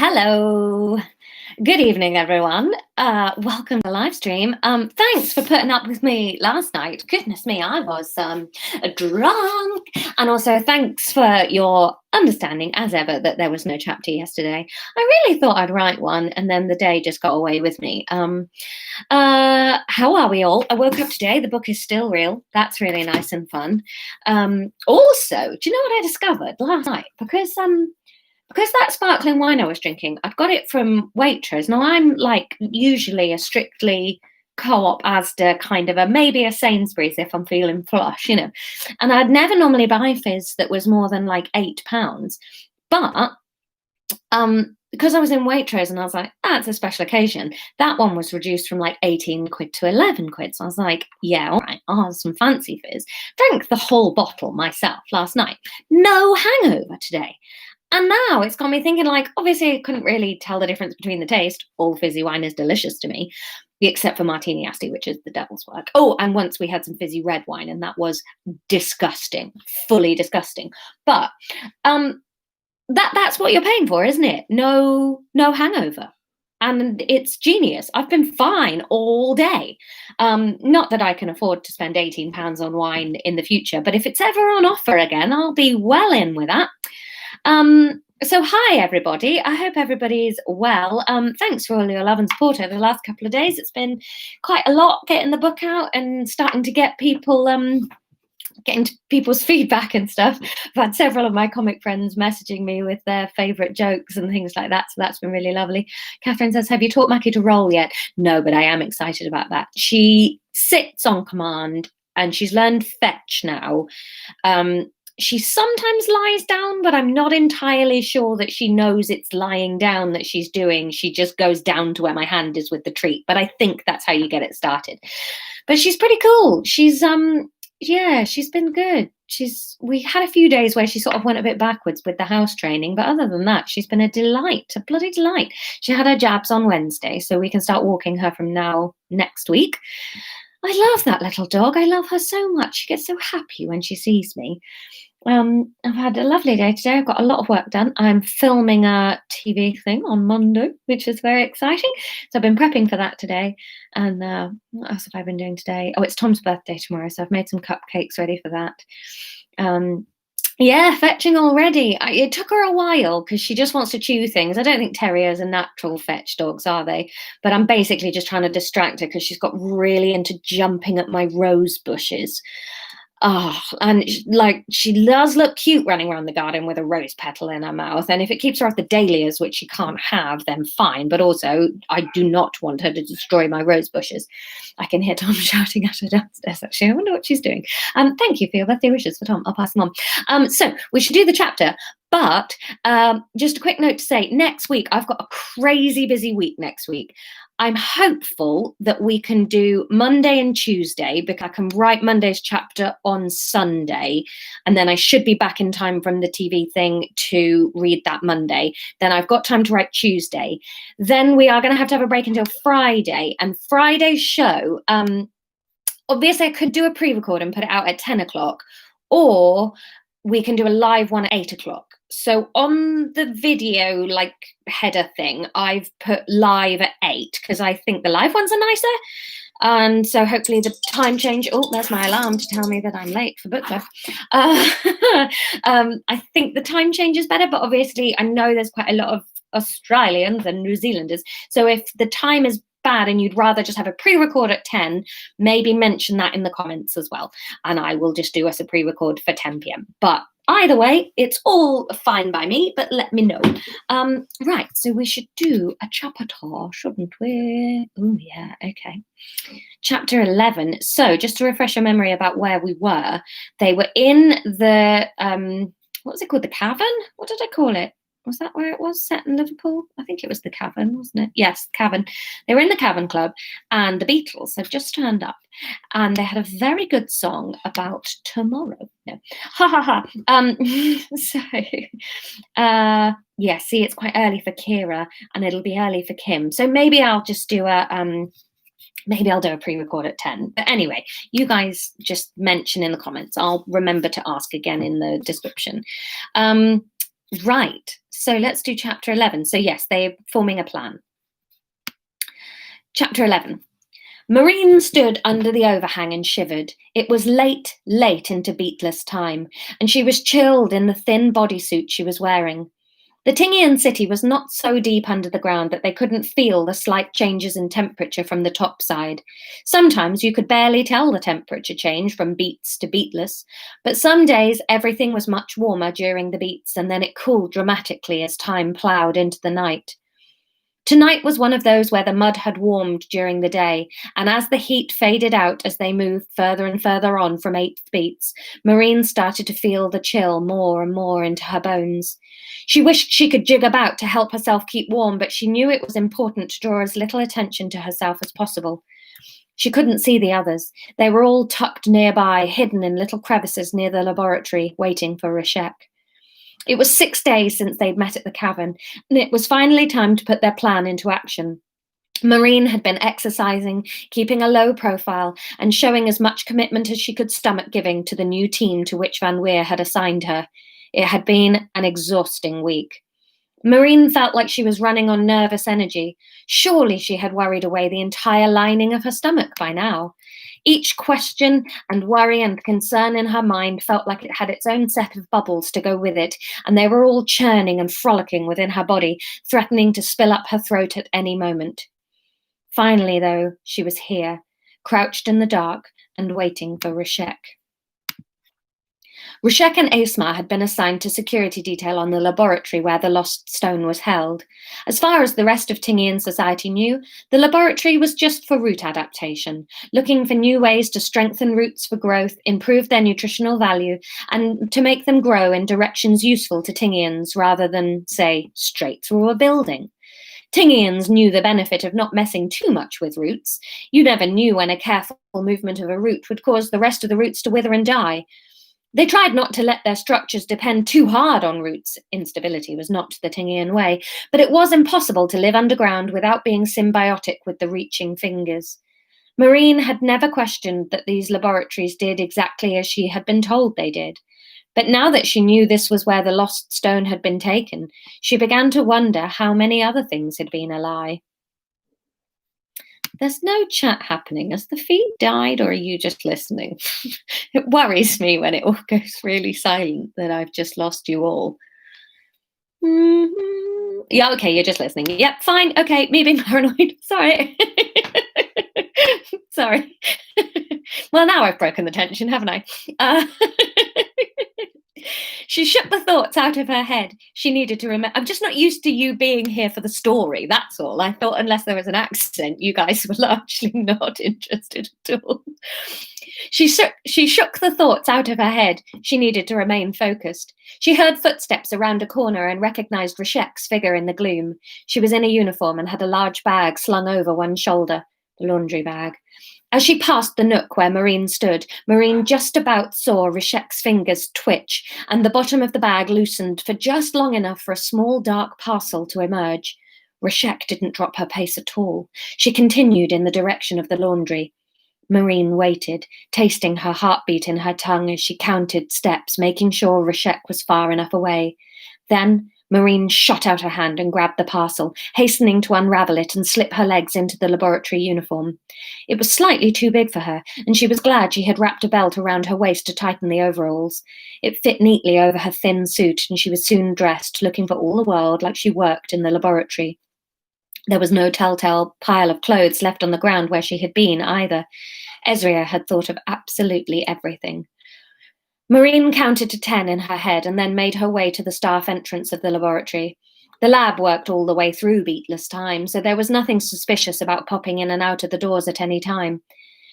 Hello. Good evening, everyone. Welcome to the live stream. Thanks for putting up with me last night. Goodness me, I was drunk. And also thanks for your understanding, as ever, that there was no chapter yesterday. I really thought I'd write one, and then the day just got away with me. How are we all? I woke up today. The book is still real. That's really nice and fun. Also, do you know what I discovered last night? Because that sparkling wine I was drinking, I'd got it from Waitrose. Now, I'm like usually a strictly Co-op Asda kind of maybe a Sainsbury's if I'm feeling flush, you know. And I'd never normally buy fizz that was more than like £8. But because I was in Waitrose and I was like, it's a special occasion, that one was reduced from like 18 quid to 11 quid. So I was like, yeah, all right, I'll have some fancy fizz. Drank the whole bottle myself last night. No hangover today. And now it's got me thinking, like, obviously I couldn't really tell the difference between the taste. All fizzy wine is delicious to me, except for Martini Asti, which is the devil's work. Oh, and once we had some fizzy red wine, and that was disgusting, fully disgusting. But that's what you're paying for, isn't it? No hangover. And it's genius. I've been fine all day. Not that I can afford to spend £18 on wine in the future, but if it's ever on offer again, I'll be well in with that. So hi everybody, I hope everybody's well. Thanks for all your love and support over the last couple of days. It's been quite a lot getting the book out and starting to get people getting people's feedback and stuff. I've had several of my comic friends messaging me with their favourite jokes and things like that, so that's been really lovely. Catherine says, have you taught Mackie to roll yet? No, but I am excited about that. She sits on command and she's learned fetch now. She sometimes lies down, but I'm not entirely sure that she knows it's lying down that she's doing. She just goes down to where my hand is with the treat. But I think that's how you get it started. But she's pretty cool. She's she's been good. We had a few days where she sort of went a bit backwards with the house training, but other than that, she's been a delight, a bloody delight. She had her jabs on Wednesday, so we can start walking her from next week. I love that little dog. I love her so much. She gets so happy when she sees me. I've had a lovely day today. I've got a lot of work done. I'm filming a TV thing on Monday, which is very exciting. So I've been prepping for that today. And what else have I been doing today? Oh, it's Tom's birthday tomorrow, so I've made some cupcakes ready for that. Fetching already. It took her a while because she just wants to chew things. I don't think terriers are natural fetch dogs, are they? But I'm basically just trying to distract her because she's got really into jumping at my rose bushes. And she does look cute running around the garden with a rose petal in her mouth. And if it keeps her off the dahlias, which she can't have, then fine. But also, I do not want her to destroy my rose bushes. I can hear Tom shouting at her downstairs, actually. I wonder what she's doing. Thank you for your birthday wishes for Tom. I'll pass them on. So we should do the chapter. But just a quick note to say, next week, I've got a crazy busy week next week. I'm hopeful that we can do Monday and Tuesday because I can write Monday's chapter on Sunday, and then I should be back in time from the TV thing to read that Monday. Then I've got time to write Tuesday. Then we are going to have a break until Friday, and Friday's show, obviously I could do a pre-record and put it out at 10 o'clock, or we can do a live one at 8 o'clock. So on the video header thing, I've put live at 8 because I think the live ones are nicer. And so hopefully the time change. Oh, there's my alarm to tell me that I'm late for book club. I think the time change is better, but obviously I know there's quite a lot of Australians and New Zealanders. So if the time is bad and you'd rather just have a pre-record at 10, maybe mention that in the comments as well. And I will just do us a pre-record for 10 p.m. But either way, it's all fine by me, but let me know. Right, so we should do a chapter, shouldn't we? Oh, yeah, okay. Chapter 11. So just to refresh your memory about where we were, they were in the, what was it called? The cavern? What did I call it? Was that where it was set in Liverpool? I think it was the Cavern, wasn't it? Yes, Cavern. They were in the Cavern Club and the Beatles had just turned up and they had a very good song about tomorrow. No. Ha ha ha. Yeah, see, it's quite early for Kira and it'll be early for Kim. So maybe I'll just do maybe I'll do a pre-record at 10. But anyway, you guys just mention in the comments. I'll remember to ask again in the description. Right, So let's do chapter 11. So yes, they're forming a plan. Chapter 11. Marine stood under the overhang and shivered. It was late, late into beatless time, and she was chilled in the thin bodysuit she was wearing. The Tingian city was not so deep under the ground that they couldn't feel the slight changes in temperature from the top side. Sometimes you could barely tell the temperature change from beats to beatless, but some days everything was much warmer during the beats, and then it cooled dramatically as time ploughed into the night. Tonight was one of those where the mud had warmed during the day, and as the heat faded out as they moved further and further on from 8th beats, Marine started to feel the chill more and more into her bones. She wished she could jig about to help herself keep warm, but she knew it was important to draw as little attention to herself as possible. She couldn't see the others. They were all tucked nearby, hidden in little crevices near the laboratory, waiting for Rashek. It was 6 days since they'd met at the cavern, and it was finally time to put their plan into action. Marine had been exercising, keeping a low profile, and showing as much commitment as she could stomach giving to the new team to which Vanweer had assigned her. It had been an exhausting week. Marine felt like she was running on nervous energy. Surely she had worried away the entire lining of her stomach by now. Each question and worry and concern in her mind felt like it had its own set of bubbles to go with it, and they were all churning and frolicking within her body, threatening to spill up her throat at any moment. Finally, though, she was here, crouched in the dark and waiting for Rashek. Rashek and Asma had been assigned to security detail on the laboratory where the lost stone was held. As far as the rest of Tingian society knew, the laboratory was just for root adaptation, looking for new ways to strengthen roots for growth, improve their nutritional value, and to make them grow in directions useful to Tingians rather than, say, straight through a building. Tingians knew the benefit of not messing too much with roots. You never knew when a careful movement of a root would cause the rest of the roots to wither and die. They tried not to let their structures depend too hard on roots. Instability was not the Tingian way, but it was impossible to live underground without being symbiotic with the reaching fingers. Marine had never questioned that these laboratories did exactly as she had been told they did. But now that she knew this was where the lost stone had been taken, she began to wonder how many other things had been a lie. There's no chat happening. Has the feed died or are you just listening? It worries me when it all goes really silent that I've just lost you all. Mm-hmm. Yeah, okay, you're just listening. Yep, fine. Okay, me being paranoid. Sorry. Sorry. Well, now I've broken the tension, haven't I? She shook the thoughts out of her head. She needed to remember. I'm just not used to you being here for the story, that's all. I thought unless there was an accident, you guys were largely not interested at all. She shook the thoughts out of her head. She needed to remain focused. She heard footsteps around a corner and recognized Rashek's figure in the gloom. She was in a uniform and had a large bag slung over one shoulder, the laundry bag. As she passed the nook where Marine stood, Marine just about saw Rashek's fingers twitch, and the bottom of the bag loosened for just long enough for a small dark parcel to emerge. Rashek didn't drop her pace at all. She continued in the direction of the laundry. Marine waited, tasting her heartbeat in her tongue as she counted steps, making sure Rashek was far enough away. Then Marine shot out her hand and grabbed the parcel, hastening to unravel it and slip her legs into the laboratory uniform. It was slightly too big for her, and she was glad she had wrapped a belt around her waist to tighten the overalls. It fit neatly over her thin suit, and she was soon dressed, looking for all the world like she worked in the laboratory. There was no telltale pile of clothes left on the ground where she had been, either. Ezria had thought of absolutely everything. Marine counted to 10 in her head and then made her way to the staff entrance of the laboratory. The lab worked all the way through beatless time, so there was nothing suspicious about popping in and out of the doors at any time.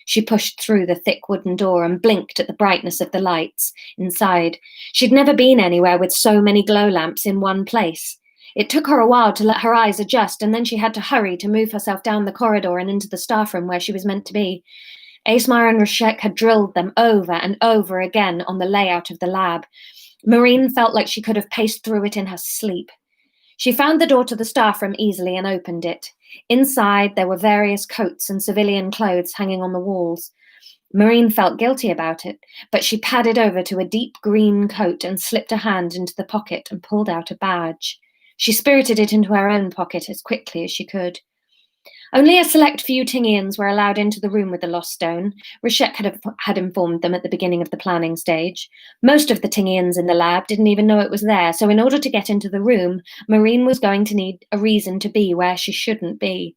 She pushed through the thick wooden door and blinked at the brightness of the lights inside. She'd never been anywhere with so many glow lamps in one place. It took her a while to let her eyes adjust, and then she had to hurry to move herself down the corridor and into the staff room where she was meant to be. Asmar and Rashek had drilled them over and over again on the layout of the lab. Marine felt like she could have paced through it in her sleep. She found the door to the staff room easily and opened it. Inside, there were various coats and civilian clothes hanging on the walls. Marine felt guilty about it, but she padded over to a deep green coat and slipped a hand into the pocket and pulled out a badge. She spirited it into her own pocket as quickly as she could. Only a select few Tingians were allowed into the room with the lost stone. Rashek had informed them at the beginning of the planning stage. Most of the Tingians in the lab didn't even know it was there, so in order to get into the room, Marine was going to need a reason to be where she shouldn't be.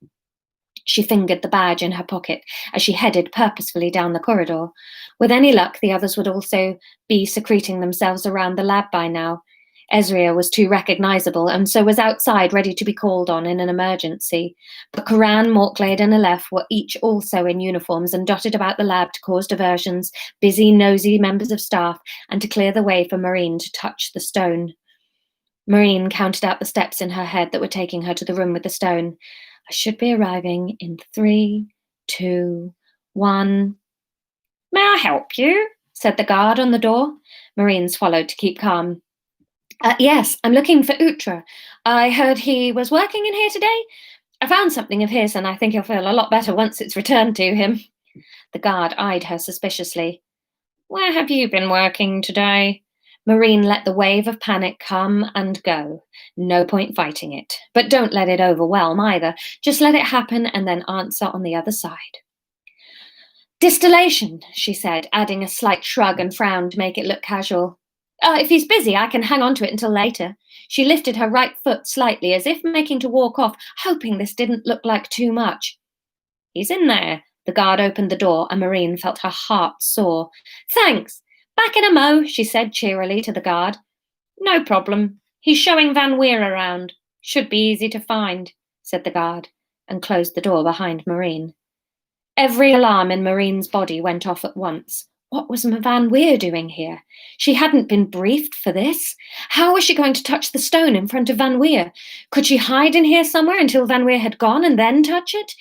She fingered the badge in her pocket as she headed purposefully down the corridor. With any luck, the others would also be secreting themselves around the lab by now. Ezria was too recognizable and so was outside ready to be called on in an emergency. But Karan, Morklade and Aleph were each also in uniforms and dotted about the lab to cause diversions, busy, nosy members of staff, and to clear the way for Marine to touch the stone. Marine counted out the steps in her head that were taking her to the room with the stone. I should be arriving in 3, 2, 1. May I help you? Said the guard on the door. Marine swallowed to keep calm. Yes, I'm looking for Utra. I heard he was working in here today. I found something of his and I think he'll feel a lot better once it's returned to him. The guard eyed her suspiciously. Where have you been working today? Marine let the wave of panic come and go. No point fighting it. But don't let it overwhelm either. Just let it happen and then answer on the other side. Distillation, she said, adding a slight shrug and frown to make it look casual. If he's busy, I can hang on to it until later. She lifted her right foot slightly, as if making to walk off, hoping this didn't look like too much. He's in there. The guard opened the door, and Marine felt her heart soar. Thanks. Back in a mo, she said cheerily to the guard. No problem. He's showing Vanweer around. Should be easy to find, said the guard, and closed the door behind Marine. Every alarm in Marine's body went off at once. What was Vanweer doing here? She hadn't been briefed for this. How was she going to touch the stone in front of Vanweer? Could she hide in here somewhere until Vanweer had gone and then touch it?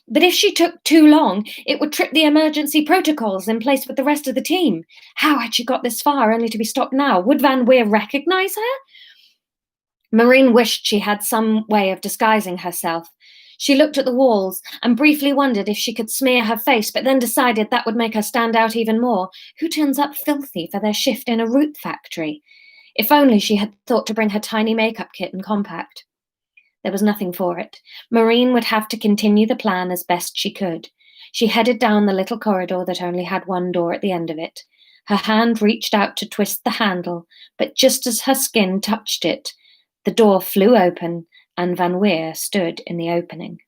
But if she took too long, it would trip the emergency protocols in place with the rest of the team. How had she got this far only to be stopped now? Would Vanweer recognize her? Marine wished she had some way of disguising herself. She looked at the walls and briefly wondered if she could smear her face, but then decided that would make her stand out even more. Who turns up filthy for their shift in a root factory? If only she had thought to bring her tiny makeup kit and compact. There was nothing for it. Marine would have to continue the plan as best she could. She headed down the little corridor that only had one door at the end of it. Her hand reached out to twist the handle, but just as her skin touched it, the door flew open and Vanweer stood in the opening.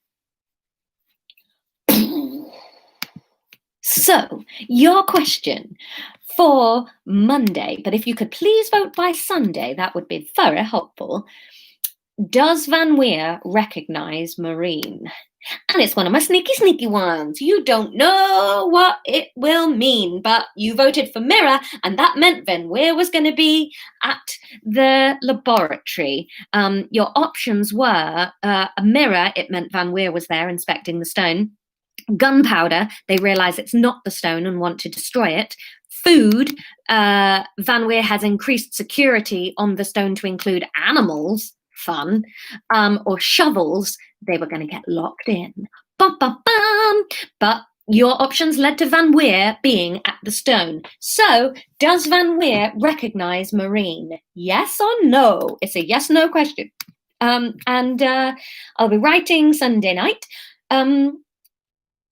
So, your question for Monday, but if you could please vote by Sunday, that would be very helpful. Does Vanweer recognize Marine? And it's one of my sneaky ones. You don't know what it will mean, but you voted for Mirror, and that meant Vanweer was going to be at the laboratory. Your options were a mirror, it meant Vanweer was there inspecting the stone. Gunpowder, they realise it's not the stone and want to destroy it. Food, Vanweer has increased security on the stone to include animals. Fun. Or shovels, they were going to get locked in. Bum, bum, bum. But your options led to Vanweer being at the stone. So, does Vanweer recognize Marine? Yes or no? It's a yes-no question. And I'll be writing Sunday night. And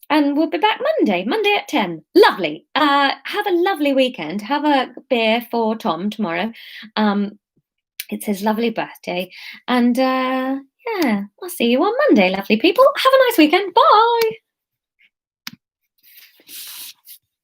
we'll be back Monday at 10. Lovely. Have a lovely weekend. Have a beer for Tom tomorrow. It's his lovely birthday. And yeah, I'll see you on Monday, lovely people. Have a nice weekend. Bye.